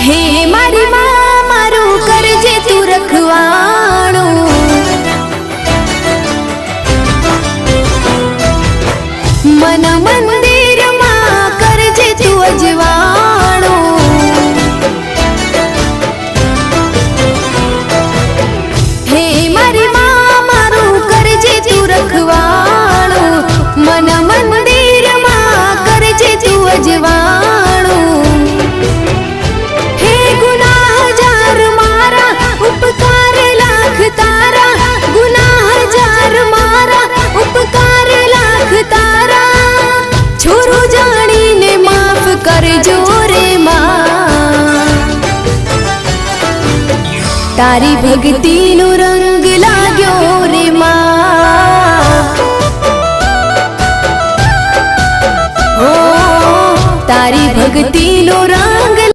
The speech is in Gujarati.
હે મારી માં મારું કરજે તું રખવાણું, મન મંદિરમાં કરજે તું અજવાણું, હે મારી માં મારું કરજે તું રખવાણું, મન મંદિરમાં કરજે તું અજવાણું, હે ગુનાહ હજાર મારા ઉપકાર લાખ તારા, ગુનાહ હજાર મારા ઉપકાર લાખ તારા, છોરું જાણીને માફ કરજો રે માં, તારી ભક્તિનો રંગ લાગ્યો રે માં, ઓ તારી ભક્તિનો રંગ